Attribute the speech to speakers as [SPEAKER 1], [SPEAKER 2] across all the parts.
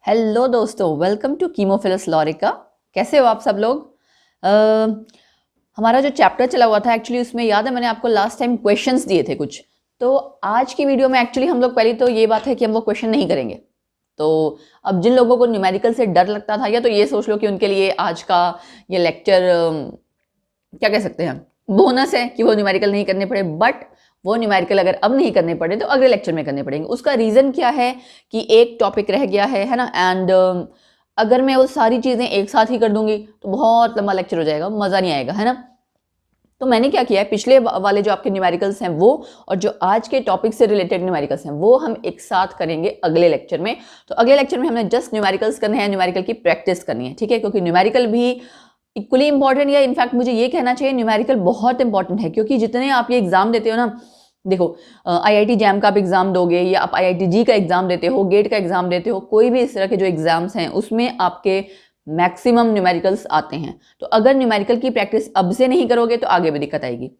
[SPEAKER 1] Hello दोस्तों, welcome to कीमोफिलस लॉरिका। कैसे हो आप सब लोग? हमारा जो चैप्टर चला हुआ था एक्चुअली उसमें याद है मैंने आपको लास्ट टाइम क्वेश्चंस दिए थे कुछ। तो आज की वीडियो में एक्चुअली हम लोग पहले तो ये बात है कि हम वो क्वेश्चन नहीं करेंगे। तो अब जिन लोगों को न्यूमेरिकल से डर लगता था या तो ये सोच लो कि उनके लिए आज का ये लेक्चर क्या कह सकते हैं, बोनस है कि वो न्यूमेरिकल नहीं करने पड़े। बट वो न्यूमेरिकल अगर अब नहीं करने पड़े तो अगले लेक्चर में करने पड़ेंगे। उसका रीज़न क्या है कि एक टॉपिक रह गया है ना। एंड अगर मैं वो सारी चीज़ें एक साथ ही कर दूंगी तो बहुत लंबा लेक्चर हो जाएगा, मज़ा नहीं आएगा, है ना। तो मैंने क्या किया है, पिछले वाले जो आपके न्यूमेरिकल्स हैं वो और जो आज के टॉपिक से रिलेटेड न्यूमेरिकल्स हैं वो हम एक साथ करेंगे अगले लेक्चर में। तो अगले लेक्चर में हमने जस्ट न्यूमेरिकल्स करने हैं, न्यूमेरिकल की प्रैक्टिस करनी है, ठीक है। क्योंकि न्यूमेरिकल भी इक्वली इंपॉर्टेंट, या इनफैक्ट मुझे ये कहना चाहिए न्यूमेरिकल बहुत इंपॉर्टेंट है। क्योंकि जितने आप ये एग्जाम देते हो ना, देखो IIT जैम का आप एग्जाम दोगे या आप IIT जी का एग्जाम देते हो, गेट का एग्जाम देते हो, कोई भी इस तरह के जो एग्जाम्स हैं उसमें आपके मैक्सिमम न्यूमेरिकल्स आते हैं। तो अगर न्यूमेरिकल की प्रैक्टिस अब से नहीं करोगे तो आगे भी दिक्कत आएगी।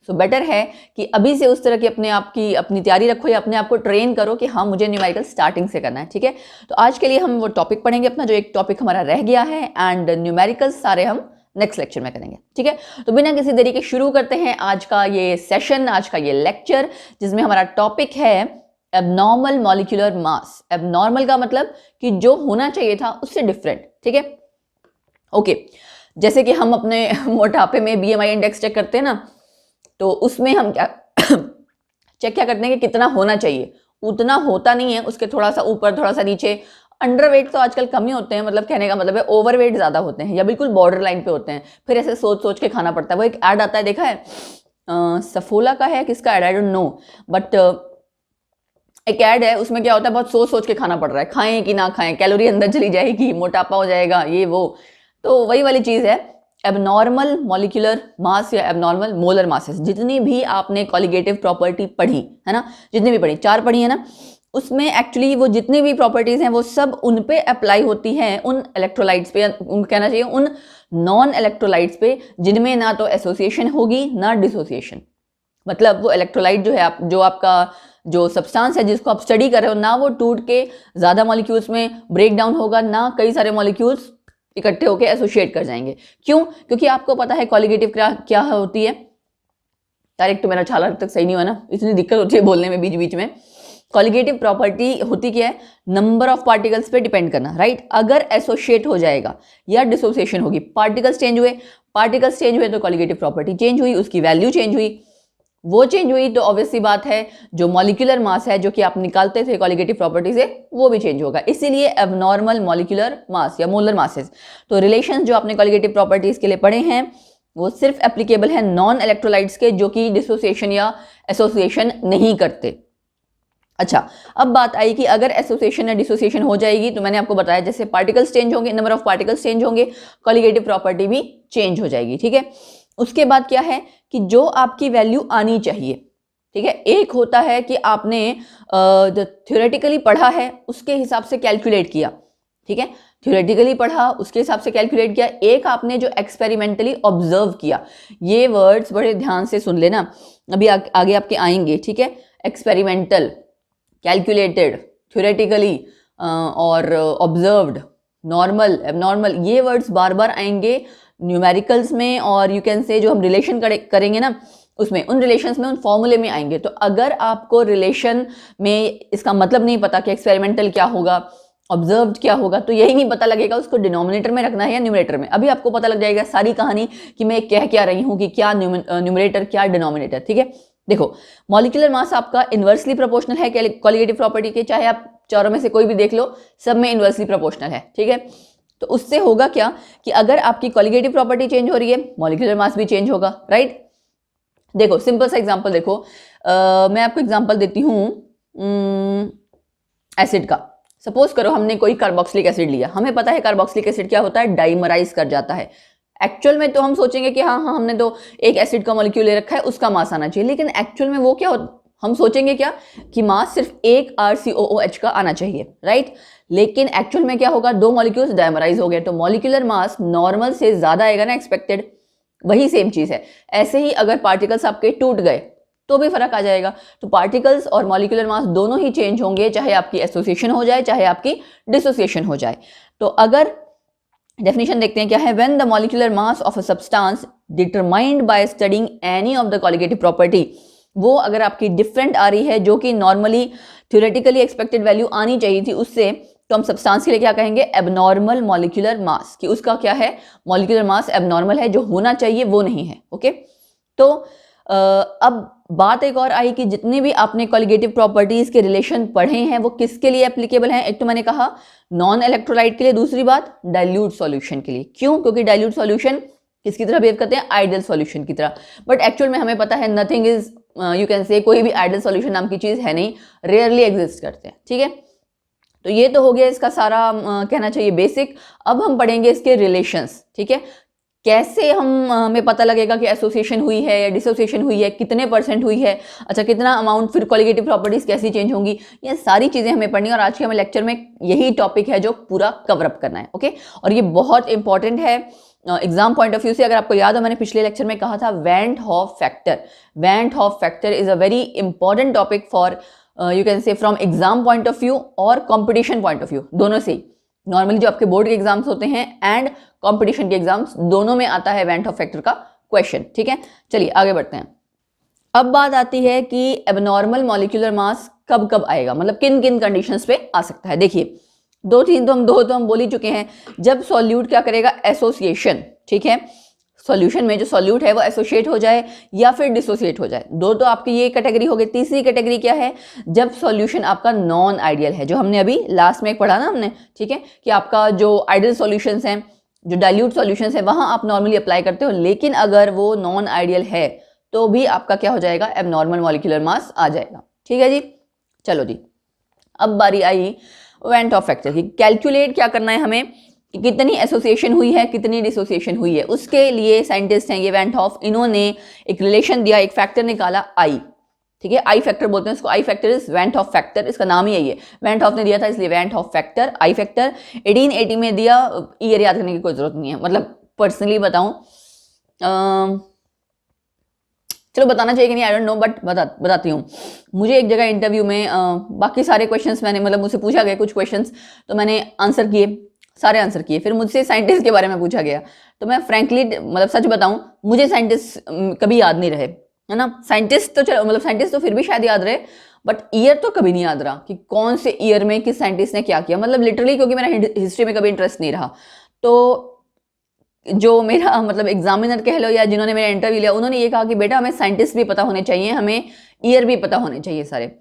[SPEAKER 1] सो बेटर है कि अभी से उस तरह की अपनी तैयारी रखो या अपने आप को ट्रेन करो कि हाँ मुझे न्यूमेरिकल स्टार्टिंग से करना है, ठीक है। तो आज के लिए हम वो टॉपिक पढ़ेंगे अपना, जो एक टॉपिक हमारा रह गया है, एंड न्यूमेरिकल्स सारे हम नेक्स्ट लेक्चर में करेंगे, ठीक है। तो बिना किसी देरी के शुरू करते हैं आज का ये सेशन, आज का ये लेक्चर, जिसमें हमारा टॉपिक है एबनॉर्मल मॉलिक्यूलर मास। एबनॉर्मल का मतलब कि जो होना चाहिए था उससे डिफरेंट, ठीक है। ओके, जैसे कि हम अपने मोटापे में BMI इंडेक्स चेक करते हैं ना, तो उसमें हम क्या चेक क्या करते हैं कि कितना होना चाहिए। उतना होता नहीं है, उसके थोड़ा सा ऊपर थोड़ा सा नीचे। अंडरवेट तो आजकल कम ही होते हैं, मतलब कहने का मतलब है ओवरवेट ज्यादा होते हैं या बिल्कुल बॉर्डर लाइन पे होते हैं। फिर ऐसे सोच सोच के खाना पड़ता है। वो एक ऐड आता है, देखा है, सफोला का है, किसका add, I don't know, but एक ऐड है, उसमें क्या होता है, बहुत सोच सोच के खाना पड़ रहा है, खाएं कि ना खाएं, कैलोरी अंदर चली जाएगी, मोटापा हो जाएगा, ये वो। तो वही वाली चीज है एबनॉर्मल मॉलिक्यूलर मास या एबनॉर्मल मोलर मासेस। जितनी भी आपने कॉलिगेटिव प्रॉपर्टी पढ़ी है ना, जितनी भी पढ़ी, 4 पढ़ी है ना, उसमें एक्चुअली वो जितनी भी प्रॉपर्टीज हैं वो सब उन पे अप्लाई होती हैं, उन इलेक्ट्रोलाइट्स पे, कहना चाहिए उन नॉन इलेक्ट्रोलाइट्स पे जिनमें ना तो एसोसिएशन होगी ना डिसोसिएशन। मतलब वो इलेक्ट्रोलाइट जो है जो आपका जो सब्सटेंस है जिसको आप स्टडी कर रहे हो, ना वो टूट के ज्यादा मॉलिक्यूल्स में ब्रेक डाउन होगा, ना कई सारे मॉलिक्यूल्स इकट्ठे होकर एसोसिएट कर जाएंगे। क्यों? क्योंकि आपको पता है कॉलिगेटिव क्या होती है। डायरेक्ट तो मेरा छाला तक सही नहीं हुआ ना, इतनी दिक्कत होती है बोलने में बीच बीच में। कॉलिगेटिव प्रॉपर्टी होती क्या है, नंबर ऑफ पार्टिकल्स पे डिपेंड करना, राइट। अगर एसोसिएट हो जाएगा या डिसोसिएशन होगी, पार्टिकल्स चेंज हुए तो कॉलिगेटिव प्रॉपर्टी चेंज हुई, उसकी वैल्यू चेंज हुई। वो चेंज हुई तो ऑब्वियसली बात है जो मॉलिक्यूलर मास है जो कि आप निकालते थे कॉलिगेटिव प्रॉपर्टी से, वो भी चेंज होगा। इसीलिए एबनॉर्मल मॉलिक्यूलर मास या मोलर मासेस। तो रिलेशन जो आपने कॉलिगेटिव प्रॉपर्टीज के लिए पढ़े हैं वो सिर्फ एप्लीकेबल है नॉन इलेक्ट्रोलाइट्स के, जो कि डिसोसिएशन या एसोसिएशन नहीं करते। अच्छा, अब बात आई कि अगर एसोसिएशन या डिसोसिएशन हो जाएगी तो मैंने आपको बताया जैसे पार्टिकल्स चेंज होंगे, नंबर ऑफ पार्टिकल्स चेंज होंगे, कॉलिगेटिव प्रॉपर्टी भी चेंज हो जाएगी, ठीक है। उसके बाद क्या है कि जो आपकी वैल्यू आनी चाहिए, ठीक है, एक होता है कि आपने थ्योरेटिकली पढ़ा है उसके हिसाब से कैलकुलेट किया, ठीक है, थ्योरेटिकली पढ़ा उसके हिसाब से कैलकुलेट किया। एक आपने जो एक्सपेरिमेंटली ऑब्जर्व किया। ये वर्ड्स बड़े ध्यान से सुन लेना, अभी आगे आपके आएंगे, ठीक है। एक्सपेरिमेंटल, कैलकुलेटेड, थ्योरेटिकली और ऑब्जर्व्ड, नॉर्मल, एबनॉर्मल, ये वर्ड्स बार बार आएंगे न्यूमेरिकल्स में, और यू कैन से जो हम रिलेशन करेंगे ना उसमें, उन रिलेशंस में, उन फॉर्मूले में आएंगे। तो अगर आपको रिलेशन में इसका मतलब नहीं पता कि एक्सपेरिमेंटल क्या होगा, ऑब्जर्व्ड क्या होगा, तो यही नहीं पता लगेगा उसको डिनोमिनेटर में रखना है या न्यूमरेटर में। अभी आपको पता लग जाएगा सारी कहानी कि मैं कह क्या रही हूँ, कि क्या न्यूमरेटर क्या डिनोमिनेटर, ठीक है। देखो, मॉलिक्यूलर मास आपका इनवर्सली प्रोपोर्शनल है कॉलिगेटिव प्रॉपर्टी के, चाहे आप चारों में से कोई भी देख लो, सब में इनवर्सली प्रोपोर्शनल है, ठीक है। तो उससे होगा क्या कि अगर आपकी कॉलिगेटिव प्रॉपर्टी चेंज हो रही है, मॉलिक्यूलर मास भी चेंज होगा, राइट। देखो सिंपल सा एग्जांपल देखो, मैं आपको एग्जांपल देती हूँ एसिड का। सपोज करो हमने कोई कार्बोक्सिलिक एसिड लिया, हमें पता है कार्बोक्सिलिक एसिड क्या होता है, डाइमराइज कर जाता है। एक्चुअल में तो हम सोचेंगे कि हाँ हमने तो एक एसिड का मॉलिक्यूल ले रखा है, उसका मास आना चाहिए, लेकिन एक्चुअल में वो क्या हम सोचेंगे क्या कि मास सिर्फ एक RCOOH का आना चाहिए, राइट। लेकिन एक्चुअल में क्या होगा, 2 मॉलिक्यूल्स डाइमराइज हो गए, तो मॉलिक्यूलर मास नॉर्मल से ज्यादा आएगा ना, एक्सपेक्टेड। वही सेम चीज है। ऐसे ही अगर पार्टिकल्स आपके टूट गए, तो भी फर्क आ जाएगा। तो पार्टिकल्स और मॉलिक्यूलर मास दोनों ही चेंज होंगे, चाहे आपकी एसोसिएशन हो जाए चाहे आपकी डिसोसिएशन हो जाए। तो अगर डेफिनेशन देखते हैं क्या है, when the molecular mass of a substance determined by studying any of the colligative property, वो अगर आपकी डिफरेंट आ रही है जो कि नॉर्मली थ्योरेटिकली एक्सपेक्टेड वैल्यू आनी चाहिए थी उससे, तो हम सब्सटेंस के लिए क्या कहेंगे, एबनॉर्मल मॉलिक्यूलर मास, कि उसका क्या है, मॉलिक्यूलर मास एबनॉर्मल है, जो होना चाहिए वो नहीं है। ओके, तो अब बात एक और आई कि जितने भी आपने कॉलिगेटिव प्रॉपर्टीज के रिलेशन पढ़े हैं वो किसके लिए एप्लीकेबल हैं। एक तो मैंने कहा नॉन इलेक्ट्रोलाइट के लिए, दूसरी बात डाइल्यूट सॉल्यूशन के लिए। क्यों? क्योंकि डाइल्यूट सॉल्यूशन किसकी तरह बिहेव करते हैं, आइडियल सॉल्यूशन की तरह। बट एक्चुअल में हमें पता है नथिंग इज यू कैन से, कोई भी आइडियल सॉल्यूशन नाम की चीज है नहीं, रेयरली एग्जिस्ट करते हैं। ठीक है, तो ये तो हो गया इसका सारा कहना चाहिए बेसिक। अब हम पढ़ेंगे इसके रिलेशंस। ठीक है, कैसे हमें पता लगेगा कि एसोसिएशन हुई है या डिसोसिएशन हुई है, कितने % हुई है, अच्छा कितना अमाउंट, फिर कॉलिगेटिव प्रॉपर्टीज कैसी चेंज होंगी, ये सारी चीजें हमें पढ़नी है। और आज के हमें लेक्चर में यही टॉपिक है जो पूरा कवर अप करना है। ओके, और ये बहुत इंपॉर्टेंट है एग्जाम पॉइंट ऑफ व्यू से। अगर आपको याद हो मैंने पिछले लेक्चर में कहा था van Hoff factor, van Hoff factor is a very important topic for you can say from exam point of view और कंपटीशन पॉइंट ऑफ व्यू, दोनों से ही। नॉर्मली जो आपके बोर्ड के एग्जाम्स होते हैं एंड कंपटीशन के एग्जाम्स, दोनों में आता है वैन हॉफ फैक्टर का क्वेश्चन। ठीक है, चलिए आगे बढ़ते हैं। अब बात आती है कि एबनॉर्मल मॉलिक्यूलर मास कब कब आएगा, मतलब किन किन कंडीशंस पे आ सकता है। देखिए दो तो हम बोल ही चुके हैं। जब सॉल्यूट क्या करेगा, एसोसिएशन। ठीक है, सॉल्यूशन में जो सॉल्यूट है वो एसोसिएट हो जाए या फिर डिसोसिएट हो जाए। दो तो आपकी ये कैटेगरी हो गई। तीसरी कैटेगरी क्या है, जब सॉल्यूशन आपका नॉन आइडियल है, जो हमने अभी लास्ट में एक पढ़ा ना हमने। ठीक है, कि आपका जो आइडियल सॉल्यूशंस हैं, जो डाइल्यूट सॉल्यूशंस हैं, वहां आप नॉर्मली अप्लाई करते हो, लेकिन अगर वो नॉन आइडियल है तो भी आपका क्या हो जाएगा, एबनॉर्मल मॉलिक्यूलर मास आ जाएगा। ठीक है जी, चलो जी, अब बारी आई वैन हॉफ फैक्टर की। कैलकुलेट क्या करना है हमें, कितनी एसोसिएशन हुई है, कितनी डिसोसिएशन हुई है। उसके लिए साइंटिस्ट हैं ये वैन हॉफ, इन्होंने एक रिलेशन दिया, एक फैक्टर निकाला आई। ठीक है, आई फैक्टर बोलते हैं इसको, आई factor is when Hoff factor, इसका नाम ही यही है। वैन हॉफ ने दिया था इसलिए van Hoff factor, i factor 1880 में दिया। ईयर याद करने की कोई जरूरत नहीं है, मतलब पर्सनली बताऊं, चलो बताना चाहिए कि नहीं आई डोंट नो, बट बताती हूँ। मुझे एक जगह इंटरव्यू में बाकी सारे क्वेश्चंस मैंने, मतलब मुझसे पूछा गया कुछ क्वेश्चंस, तो मैंने आंसर किए, सारे आंसर किए। फिर मुझसे साइंटिस्ट के बारे में पूछा गया, तो मैं फ्रैंकली मतलब सच बताऊं, मुझे साइंटिस्ट कभी याद नहीं रहे, है ना। साइंटिस्ट तो चलो, मतलब साइंटिस्ट तो फिर भी शायद याद रहे, बट ईयर तो कभी नहीं याद रहा कि कौन से ईयर में किस साइंटिस्ट ने क्या किया, मतलब लिटरली, क्योंकि मेरा हिस्ट्री में कभी इंटरेस्ट नहीं रहा। तो जो मेरा मतलब एग्जामिनर कह लो या जिन्होंने मेरा इंटरव्यू लिया, उन्होंने ये कहा कि बेटा हमें साइंटिस्ट भी पता होने चाहिए, हमें ईयर भी पता होने चाहिए सारे।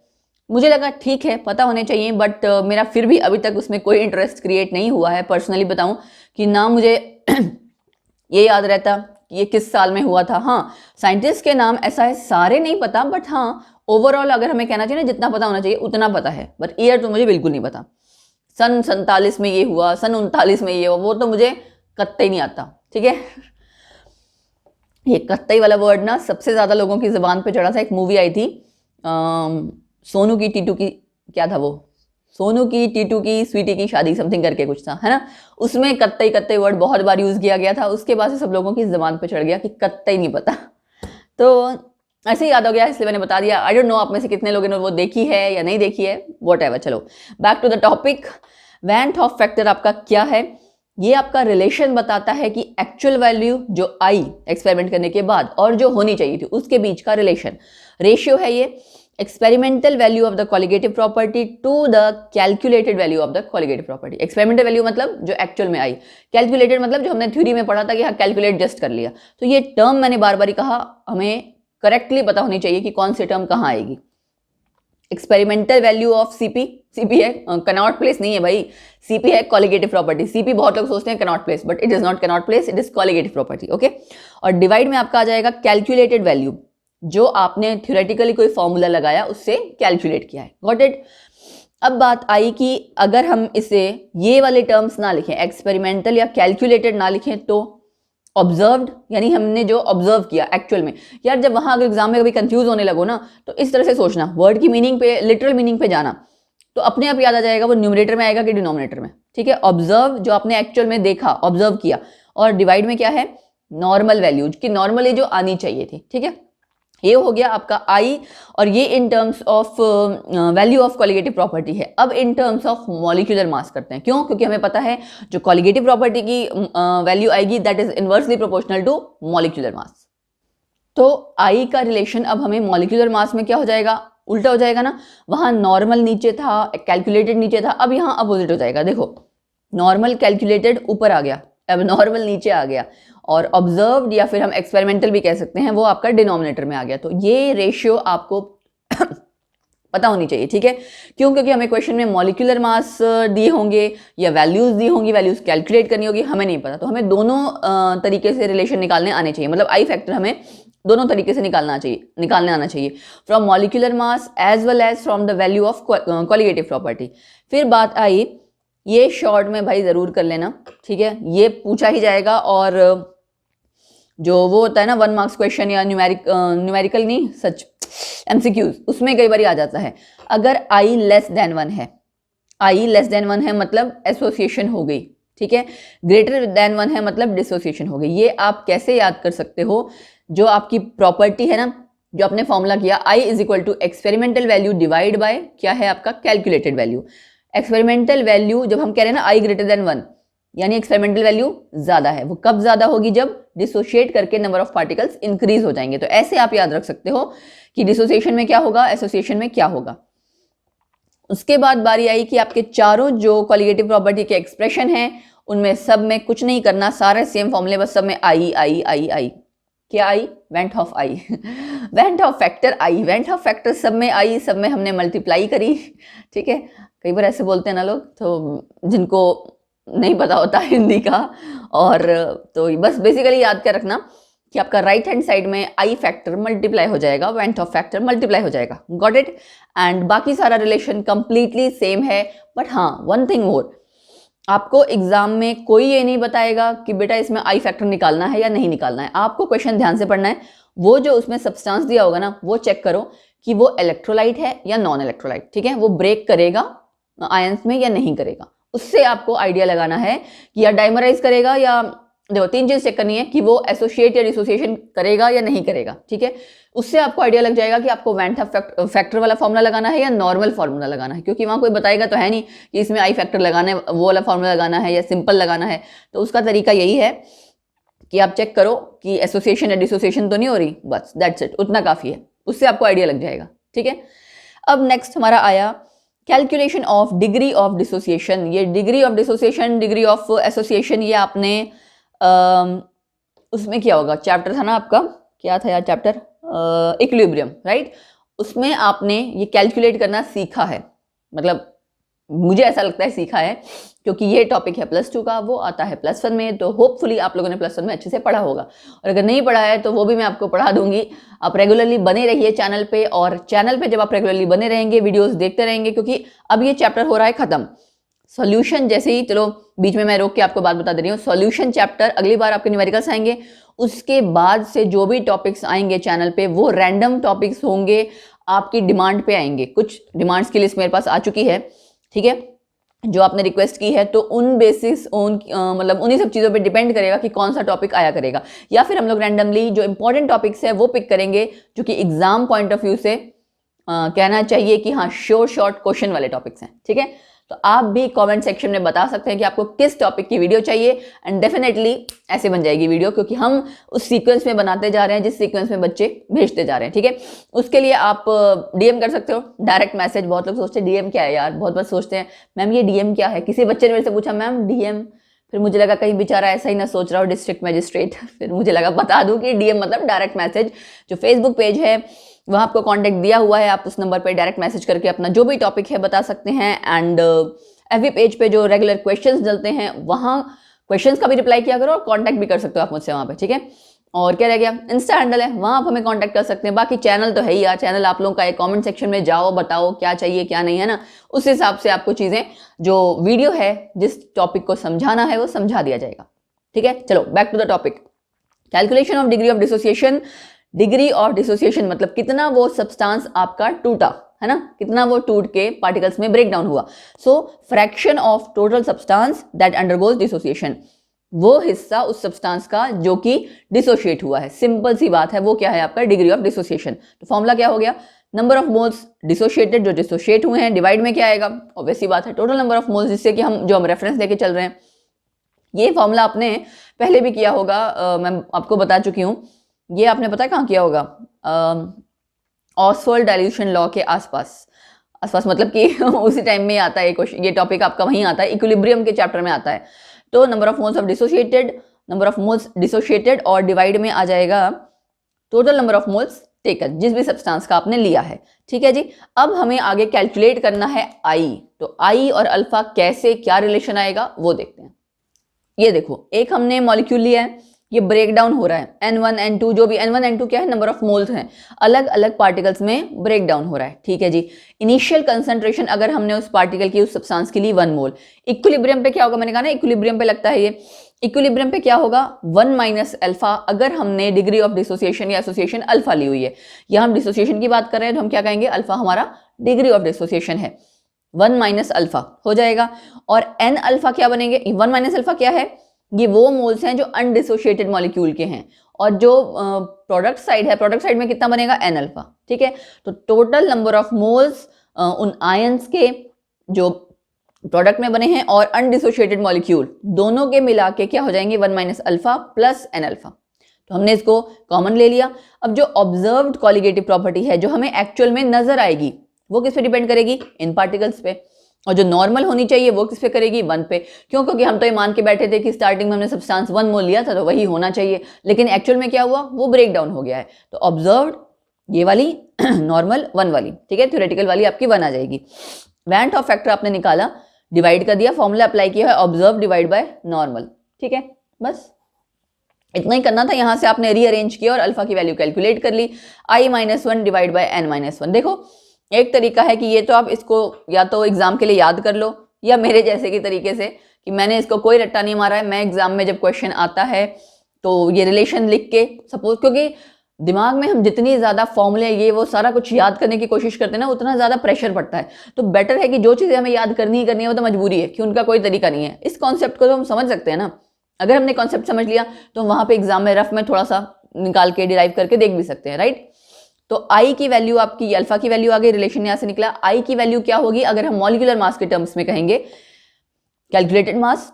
[SPEAKER 1] मुझे लगा ठीक है पता होने चाहिए, बट मेरा फिर भी अभी तक उसमें कोई इंटरेस्ट क्रिएट नहीं हुआ है। पर्सनली बताऊं कि ना मुझे ये याद रहता कि ये किस साल में हुआ था। हाँ, साइंटिस्ट के नाम ऐसा है सारे नहीं पता, बट हाँ ओवरऑल अगर हमें कहना चाहिए ना जितना पता होना चाहिए उतना पता है, बट ईयर तो मुझे बिल्कुल नहीं पता। सन 47 में ये हुआ, सन 39 में ये हुआ, वो तो मुझे कत्ते नहीं आता। ठीक है, ये कत्ते वाला वर्ड ना सबसे ज्यादा लोगों की जुबान पे चढ़ा था। एक मूवी आई थी सोनू की टीटू की, क्या था वो, सोनू की टीटू की स्वीटी की शादी समथिंग करके कुछ था, है ना। उसमें कत्ते कत्ते वर्ड बहुत बार यूज किया गया था, उसके बाद से सब लोगों की जुबान पे चढ़ गया कि कत्ते ही नहीं पता। तो ऐसे ही याद हो गया, इसलिए मैंने बता दिया। आई डोंट नो आप में से कितने लोगों ने वो देखी है या नहीं देखी है, व्हाटएवर। चलो back to the topic. Van Hoff factor आपका क्या है, ये आपका रिलेशन बताता है कि एक्चुअल वैल्यू जो आई एक्सपेरिमेंट करने के बाद और जो होनी चाहिए थी उसके बीच का रिलेशन, रेशियो है ये experimental value of the colligative property to the calculated value of the colligative property. Experimental value मतलब जो एक्चुअल में आई, कैलकुलेटेड मतलब जो हमने थ्योरी में पढ़ा था कि हाँ कैलकुलेट जस्ट कर लिया। तो ये टर्म मैंने बार बार कहा, हमें करेक्टली पता होनी चाहिए कि कौन सी टर्म कहाँ आएगी। Experimental value of CP, CP है कैनॉट प्लेस नहीं है भाई, सीपी है कॉलिगेटिव प्रॉपर्टी। सीपी बहुत लोग सोचते हैं cannot place, but it is not cannot place, it is colligative property. Okay, और डिवाइड में आपका आ जाएगा कैलकुलेटेड वैल्यू, जो आपने थ्योरेटिकली कोई फॉर्मूला लगाया उससे कैलकुलेट किया है। Got it. अब बात आई कि अगर हम इसे ये वाले टर्म्स ना लिखें, एक्सपेरिमेंटल या कैलकुलेटेड ना लिखें, तो ऑब्जर्व्ड यानी हमने जो ऑब्जर्व किया एक्चुअल में। यार जब वहां अगर एग्जाम में कभी कंफ्यूज होने लगो ना, तो इस तरह से सोचना, वर्ड की मीनिंग पे, लिटरल मीनिंग पे जाना, तो अपने आप याद आ जाएगा वो न्यूमरेटर में आएगा कि डिनोमिनेटर में। ठीक है, ऑब्जर्व जो आपने एक्चुअल में देखा, ऑब्जर्व किया, और डिवाइड में क्या है, नॉर्मल वैल्यू की नॉर्मली जो आनी चाहिए थी। ठीक है, ये हो गया आपका आई, और ये in terms of value of colligative property है। अब in terms of molecular mass करते हैं, क्यों? क्योंकि हमें पता है जो कॉलिगेटिव प्रॉपर्टी की वैल्यू आएगी that is inversely proportional to molecular mass. तो आई का रिलेशन अब हमें मॉलिक्यूलर मास में क्या हो जाएगा, उल्टा हो जाएगा ना। वहां नॉर्मल नीचे था, कैलकुलेटेड नीचे था, अब यहाँ अपोजिट हो जाएगा। देखो नॉर्मल कैलकुलेटेड ऊपर आ गया, अब नॉर्मल नीचे आ गया, और ऑब्जर्व्ड या फिर हम एक्सपेरिमेंटल भी कह सकते हैं वो आपका डिनोमिनेटर में आ गया। तो ये रेशियो आपको पता होनी चाहिए, ठीक है? क्यों? क्योंकि हमें क्वेश्चन में मॉलिक्यूलर मास दिए होंगे या वैल्यूज दी होंगी, वैल्यूज कैलकुलेट करनी होगी, हमें नहीं पता। तो हमें दोनों तरीके से रिलेशन निकालने आने चाहिए, मतलब आई फैक्टर हमें दोनों तरीके से निकालने आना चाहिए, from molecular mass as well as from the value of colligative property. फिर बात आई, ये शॉर्ट में भाई जरूर कर लेना, ठीक है? ये पूछा ही जाएगा, और जो वो होता है ना 1 मार्क्स क्वेश्चन या न्यूमेरिकल नहीं सच एमसीक्यूज, उसमें कई बार आ जाता है। अगर आई लेस देन 1 है, आई लेस देन 1 है मतलब एसोसिएशन हो गई, ठीक है? ग्रेटर देन 1 है मतलब डिसोसिएशन हो गई। ये आप कैसे याद कर सकते हो? जो आपकी प्रॉपर्टी है ना, जो आपने फॉर्मूला किया I is equal to experimental value divide by क्या है आपका कैलकुलेटेड वैल्यू। एक्सपेरिमेंटल वैल्यू जब हम कह रहे हैं ना आई ग्रेटर देन 1, यानी एक्सपेरिमेंटल वैल्यू ज्यादा है। वो कब ज्यादा होगी? जब डिसोशिएट करके नंबर ऑफ पार्टिकल्स इंक्रीज हो जाएंगे। तो ऐसे आप याद रख सकते हो कि डिसोसिएशन में क्या होगा, एसोसिएशन में क्या होगा। उसके बाद बारी आई कि आपके चारों जो कॉलिगेटिव प्रॉपर्टी के एक्सप्रेशन हैं उनमें सब में कुछ नहीं करना, सारे सेम फॉर्मूले, बस सब में आई आई आई आई। क्या I? Van't Hoff I van't Hoff factor I, van't Hoff factor सब में आई, सब में हमने मल्टीप्लाई करी, ठीक है? कई बार ऐसे बोलते हैं ना लोग, तो जिनको नहीं पता होता हिंदी का, और तो बस बेसिकली याद कर रखना कि आपका राइट हैंड साइड में आई फैक्टर मल्टीप्लाई हो जाएगा, वेंट ऑफ फैक्टर मल्टीप्लाई हो जाएगा, गॉट इट? एंड बाकी सारा रिलेशन कंप्लीटली सेम है। बट हाँ, वन थिंग मोर, आपको एग्जाम में कोई ये नहीं बताएगा कि बेटा इसमें आई फैक्टर निकालना है या नहीं निकालना है। आपको क्वेश्चन ध्यान से पढ़ना है, वो जो उसमें सब्सटेंस दिया होगा ना, वो चेक करो कि वो इलेक्ट्रोलाइट है या नॉन इलेक्ट्रोलाइट, ठीक है? वो ब्रेक करेगा आयंस में या नहीं करेगा, उससे आपको आइडिया लगाना है कि या डाइमराइज करेगा, या देखो 3 चीज चेक करनी है कि वो एसोसिएट या डिसोसिएशन करेगा या नहीं करेगा, ठीक है? उससे आपको आइडिया लग जाएगा कि आपको वेंट फैक्टर वाला फॉर्मूला लगाना है या नॉर्मल फॉर्मूला लगाना है, क्योंकि वहां कोई बताएगा तो है नहीं कि इसमें आई फैक्टर लगाना है, वो वाला फॉर्मूला लगाना है या सिंपल लगाना है। तो उसका तरीका यही है कि आप चेक करो कि एसोसिएशन या डिसोसिएशन तो नहीं हो रही, बस दैट्स इट, उतना काफी है, उससे आपको आइडिया लग जाएगा, ठीक है? अब नेक्स्ट हमारा आया calculation of degree of dissociation. ये degree of dissociation, degree of association, ये आपने उसमें क्या होगा, चैप्टर था ना आपका, क्या था यार चैप्टर, इक्विलिब्रियम, राइट? उसमें आपने ये कैलकुलेट करना सीखा है, मतलब मुझे ऐसा लगता है सीखा है, क्योंकि ये टॉपिक है +2 का, वो आता है +1 में, तो होपफुली आप लोगों ने +1 में अच्छे से पढ़ा होगा। और अगर नहीं पढ़ा है तो वो भी मैं आपको पढ़ा दूंगी। आप रेगुलरली बने रहिए चैनल पे, और चैनल पे जब आप रेगुलरली बने रहेंगे, वीडियोस देखते रहेंगे, क्योंकि अब ये चैप्टर हो रहा है खत्म। सॉल्यूशन जैसे ही, चलो बीच में मैं रोक के आपको बात बता दे रही हूँ, सॉल्यूशन चैप्टर अगली बार आपके न्यूमेरिकल्स आएंगे, उसके बाद से जो भी टॉपिक्स आएंगे चैनल पे वो रैंडम टॉपिक्स होंगे, आपकी डिमांड पे आएंगे। कुछ डिमांड्स की लिस्ट मेरे पास आ चुकी है, ठीक है, जो आपने रिक्वेस्ट की है, तो उन बेसिस मतलब उन्हीं सब चीज़ों पे डिपेंड करेगा कि कौन सा टॉपिक आया करेगा, या फिर हम लोग रैंडमली जो इंपॉर्टेंट टॉपिक्स है वो पिक करेंगे, जो कि एग्जाम पॉइंट ऑफ व्यू से कहना चाहिए कि हाँ शॉर्ट क्वेश्चन वाले टॉपिक्स हैं, ठीक है? तो आप भी कमेंट सेक्शन में बता सकते हैं कि आपको किस टॉपिक की वीडियो चाहिए, एंड डेफिनेटली ऐसे बन जाएगी वीडियो, क्योंकि हम उस सीक्वेंस में बनाते जा रहे हैं जिस सीक्वेंस में बच्चे भेजते जा रहे हैं, ठीक है? उसके लिए आप डीएम कर सकते हो, डायरेक्ट मैसेज। बहुत लोग सोचते हैं डीएम क्या है यार, बहुत बार सोचते हैं मैम ये डीएम क्या है। किसी बच्चे ने मेरे से पूछा मैम डीएम, फिर मुझे लगा कहीं बेचारा ऐसा ही ना सोच रहा हो डिस्ट्रिक्ट मजिस्ट्रेट, फिर मुझे लगा बता दूं कि डीएम मतलब डायरेक्ट मैसेज। जो फेसबुक पेज है वहाँ आपको कॉन्टैक्ट दिया हुआ है, आप उस नंबर पर डायरेक्ट मैसेज करके अपना जो भी टॉपिक है बता सकते हैं। एंड एफबी पेज पे जो रेगुलर क्वेश्चंस डलते हैं वहाँ क्वेश्चंस का भी रिप्लाई किया करो, और कांटेक्ट भी कर सकते हो आप मुझसे वहाँ पे, ठीक है? और क्या रह गया, इंस्टा हैंडल है, वहाँ आप हमें कांटेक्ट कर सकते हैं। बाकी चैनल तो है ही यार, चैनल आप लोगों का एक कमेंट सेक्शन में जाओ, बताओ क्या चाहिए क्या नहीं, है ना? उस हिसाब से आपको चीज़ें, जो वीडियो है जिस टॉपिक को समझाना है वो समझा दिया जाएगा, ठीक है? चलो back to the topic, calculation of degree of dissociation. Degree of dissociation मतलब कितना वो सब्सटेंस आपका टूटा, है ना, कितना वो टूट के पार्टिकल्स में ब्रेक डाउन हुआ। So fraction of total substance that undergoes dissociation. वो हिस्सा उस सब्सटेंस का जो कि डिसोशिएट हुआ है। सिंपल सी बात है, वो क्या है आपका डिग्री ऑफ डिसोसिएशन। तो फॉर्मूला क्या हो गया, नंबर ऑफ मोल्स डिसोशिएटेड जो डिसोशिएट हुए हैं डिवाइड में क्या आएगा, ऑब्वियस सी बात है टोटल नंबर ऑफ मोल्स, जिससे कि हम रेफरेंस लेके चल रहे हैं। ये फॉर्मूला आपने पहले भी किया होगा, मैं आपको बता चुकी हूँ। ये आपने पता है कहाँ किया होगा, ऑसवर्ल्ड डाइल्यूशन लॉ के आसपास मतलब कि उसी टाइम में आता है क्वेश्चन, ये टॉपिक आपका वहीं आता है, इक्विलिब्रियम के चैप्टर में आता है। तो number of moles of dissociated, number of moles dissociated और डिवाइड में आ जाएगा total number of moles taken, जिस भी सब्सटेंस का आपने लिया है। ठीक है जी। अब हमें आगे कैलकुलेट करना है आई। तो आई और अल्फा कैसे क्या रिलेशन आएगा वो देखते हैं। ये देखो, एक हमने मॉलिक्यूल लिया है, ये ब्रेक डाउन हो रहा है, N1 N2 जो भी N1 N2 क्या है, नंबर ऑफ मोल्स हैं, अलग अलग पार्टिकल्स में ब्रेक डाउन हो रहा है। ठीक है जी। इनिशियल कंसंट्रेशन अगर हमने उस पार्टिकल की उस सब्सटेंस के लिए 1 मोल, इक्विलिब्रियम पे क्या होगा, मैंने कहा ना इक्विलिब्रियम पे लगता है ये, इक्विलिब्रियम पे क्या होगा 1 माइनस अल्फा, अगर हमने डिग्री ऑफ डिसोसिएशन या एसोसिएशन अल्फा ली हुई है। यहाँ हम डिसोसिएशन की बात कर रहे हैं तो हम क्या कहेंगे, अल्फा हमारा डिग्री ऑफ डिसोसिएशन है, 1 माइनस अल्फा हो जाएगा। और एन अल्फा क्या बनेंगे, 1 माइनस अल्फा क्या है, ये वो मोल्स हैं जो अनडिसोशिएटेड मॉलिक्यूल के हैं, और जो प्रोडक्ट साइड है, प्रोडक्ट साइड में कितना बनेगा एन अल्फा। ठीक है। तो टोटल नंबर ऑफ मोल्स उन आयंस के जो प्रोडक्ट में बने हैं और अनडिसोशिएटेड मॉलिक्यूल दोनों के मिला के क्या हो जाएंगे, 1 minus alpha plus n alpha. तो हमने इसको कॉमन ले लिया। अब जो ऑब्जर्व्ड कॉलिगेटिव प्रॉपर्टी है जो हमें एक्चुअल में नजर आएगी वो किस पे डिपेंड करेगी, इन पार्टिकल्स पे, और जो नॉर्मल होनी चाहिए वो किस पे करेगी, 1 पे। क्यों, क्योंकि हम तो ये मान के बैठे थे कि स्टार्टिंग में हमने सब्सटेंस 1 मोल लिया था तो वही होना चाहिए, लेकिन एक्चुअल में क्या हुआ, वो ब्रेक डाउन हो गया है। तो ऑब्जर्व्ड ये वाली नॉर्मल 1 वाली, ठीक है, थ्योरेटिकल वाली आपकी 1 आ जाएगी। वैन ऑफ फैक्टर आपने निकाला, डिवाइड कर दिया, फॉर्मूला अप्लाई किया है, ऑब्जर्व डिवाइड बाय नॉर्मल। ठीक है, बस इतना ही करना था। यहां से आपने रीअरेंज किया और अल्फा की वैल्यू कैलकुलेट कर ली, i-1 डिवाइड बाय n-1। देखो एक तरीका है कि ये तो आप इसको या तो एग्जाम के लिए याद कर लो, या मेरे जैसे की तरीके से कि मैंने इसको कोई रट्टा नहीं मारा है, मैं एग्जाम में जब क्वेश्चन आता है तो ये रिलेशन लिख के सपोज, क्योंकि दिमाग में हम जितनी ज्यादा फॉर्मूले ये वो सारा कुछ याद करने की कोशिश करते हैं ना, उतना ज्यादा प्रेशर पड़ता है। तो बेटर है कि जो चीजें हमें याद करनी ही करनी है वो तो मजबूरी है कि उनका कोई तरीका नहीं है। इस कॉन्सेप्ट को तो हम समझ सकते हैं ना, अगर हमने कॉन्सेप्ट समझ लिया तो वहां पे एग्जाम में रफ में थोड़ा सा निकाल के डिराइव करके देख भी सकते हैं, राइट। तो आई की वैल्यू आपकी, अल्फा की वैल्यू आ गई, रिलेशन यहां से निकला। आई की वैल्यू क्या होगी अगर हम मॉलिक्यूलर मास के टर्म्स में कहेंगे, calculated mass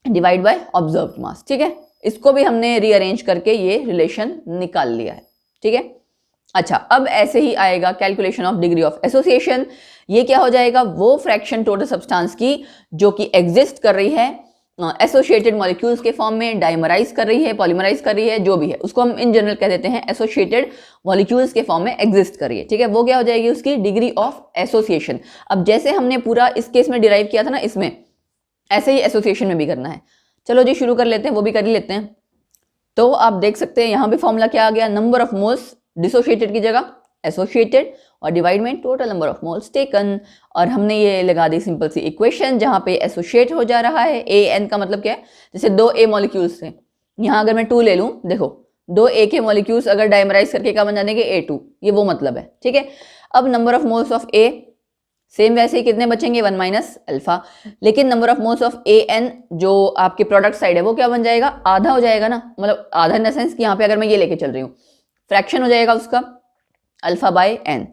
[SPEAKER 1] divide by observed mass. ठीक है, इसको भी हमने रीअरेंज करके ये रिलेशन निकाल लिया है। ठीक है, अच्छा अब ऐसे ही आएगा calculation of degree of association. ये क्या हो जाएगा, वो फ्रैक्शन टोटल सब्सटेंस की जो कि एग्जिस्ट कर रही है एसोसिएटेड मॉलिक्यूल्स के फॉर्म में, डाइमराइज कर रही है, पॉलीमराइज कर रही है, जो भी है उसको हम इन जनरल कह देते हैं एसोसिएटेड मॉलिक्यूल्स के फॉर्म में एग्जिस्ट कर रही है। ठीक है, वो क्या हो जाएगी उसकी डिग्री ऑफ एसोसिएशन। अब जैसे हमने पूरा इस केस में डिराइव किया था ना, इसमें ऐसे ही एसोसिएशन में भी करना है। चलो जी शुरू कर लेते हैं, वो भी कर ही लेते हैं। तो आप देख सकते हैं यहाँ भी फॉर्मूला क्या आ गया, नंबर ऑफ मोल्स डिसोशिएटेड की जगह एसोसिएटेड और डिवाइड में total number of moles taken. और हमने ये लगा दी सिंपल सी इक्वेशन जहाँ पे एसोसिएट हो जा रहा है। ए एन का मतलब क्या है, जैसे 2 ए मॉलिक्यूल्स थे, यहाँ अगर मैं 2 ले लूँ, देखो 2 ए के मॉलिक्यूल्स अगर डाइमराइज करके क्या बन जाएंगे A2, ये वो मतलब है। ठीक है, अब number of moles of A same वैसे ही कितने बचेंगे, 1 माइनस अल्फा, लेकिन number of moles of A n जो आपके प्रोडक्ट साइड है वो क्या बन जाएगा, आधा हो जाएगा ना, मतलब आधा इन द सेंस कि यहाँ पे अगर मैं ये लेके चल रही हूँ फ्रैक्शन हो जाएगा उसका alpha by n.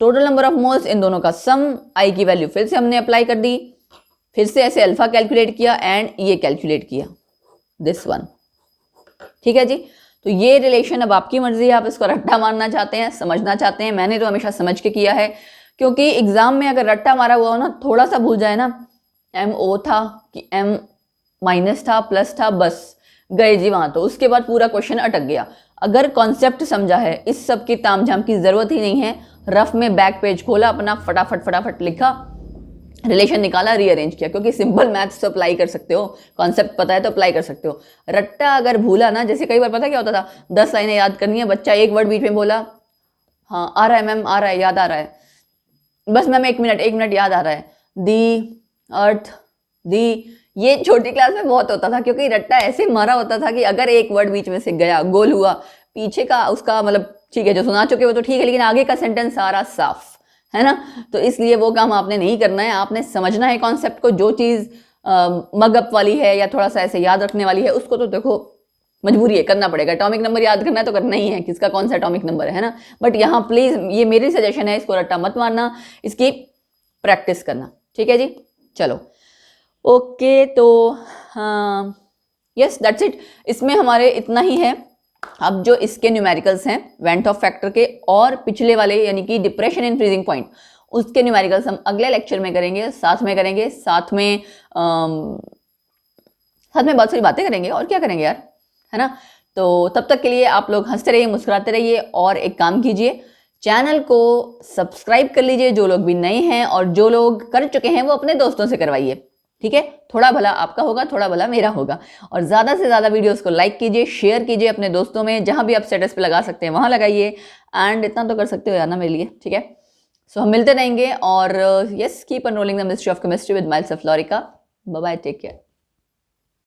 [SPEAKER 1] Total number of moles in दोनों का सम, आई की वैल्यू फिर से हमने अप्लाई कर दी, फिर से ऐसे अल्फा कैलकुलेट किया एंड ये कैलकुलेट किया दिस वन। ठीक है जी, तो ये रिलेशन अब आपकी मर्जी है, आप इसको रट्टा मारना चाहते हैं, समझना चाहते हैं। मैंने तो हमेशा समझ के किया है, क्योंकि एग्जाम में अगर रट्टा मारा हुआ हो ना, थोड़ा सा भूल जाए ना, एम ओ था कि एम माइनस था प्लस था, बस गए जी वहां, तो उसके बाद पूरा क्वेश्चन अटक गया। अगर कॉन्सेप्ट समझा है, इस सब की तामझाम की जरूरत ही नहीं है, रफ में बैक पेज खोला अपना, फटाफट लिखा, रिलेशन निकाला, रीअरेंज किया, क्योंकि सिंपल मैथ्स तो अप्लाई कर सकते हो, कॉन्सेप्ट पता है तो अप्लाई कर सकते हो। रट्टा अगर भूला ना, जैसे कई बार पता क्या होता था, 10 लाइनें याद करनी है, बच्चा एक वर्ड बीच में बोला, हाँ आ रहा है मैम, आ रहा है, याद आ रहा है, बस मैम एक मिनट याद आ रहा है, दी अर्थ दी। ये छोटी क्लास में बहुत होता था, क्योंकि रट्टा ऐसे मारा होता था कि अगर एक वर्ड बीच में से गया, गोल हुआ, पीछे का उसका मतलब ठीक है, जो सुना चुके हो तो ठीक है, लेकिन आगे का सेंटेंस सारा साफ है ना। तो इसलिए वो काम आपने नहीं करना है, आपने समझना है कॉन्सेप्ट को। जो चीज मगअप वाली है या थोड़ा सा ऐसे याद रखने वाली है, उसको तो देखो मजबूरी है, करना पड़ेगा। एटॉमिक नंबर याद करना है तो करना ही है, किसका कौन सा एटॉमिक नंबर है ना। बट यहाँ प्लीज ये मेरी सजेशन है, इसको रट्टा मत मारना, इसकी प्रैक्टिस करना, ठीक है जी। चलो ओके, तो हाँ यस दैट्स इट, इसमें हमारे इतना ही है। अब जो इसके न्यूमेरिकल्स हैं वेंट ऑफ फैक्टर के और पिछले वाले यानी कि डिप्रेशन इन फ्रीजिंग पॉइंट, उसके न्यूमेरिकल्स हम अगले लेक्चर में करेंगे, साथ में करेंगे, साथ में बहुत सारी बातें करेंगे, और क्या करेंगे यार, है ना। तो तब तक के लिए आप लोग हंसते रहिए, मुस्कुराते रहिए, और एक काम कीजिए, चैनल को सब्सक्राइब कर लीजिए जो लोग भी नए हैं, और जो लोग कर चुके हैं वो अपने दोस्तों से करवाइए, ठीक है। थोड़ा भला आपका होगा, थोड़ा भला मेरा होगा। और ज़्यादा से ज़्यादा वीडियोस को लाइक कीजिए, शेयर कीजिए अपने दोस्तों में, जहाँ भी आप स्टेटस पे लगा सकते हैं वहाँ लगाइए, एंड इतना तो कर सकते हो यार ना मेरे लिए, ठीक है। सो हम मिलते रहेंगे, और yes keep unrolling the mystery of chemistry with miles of Florica. Bye bye, take care.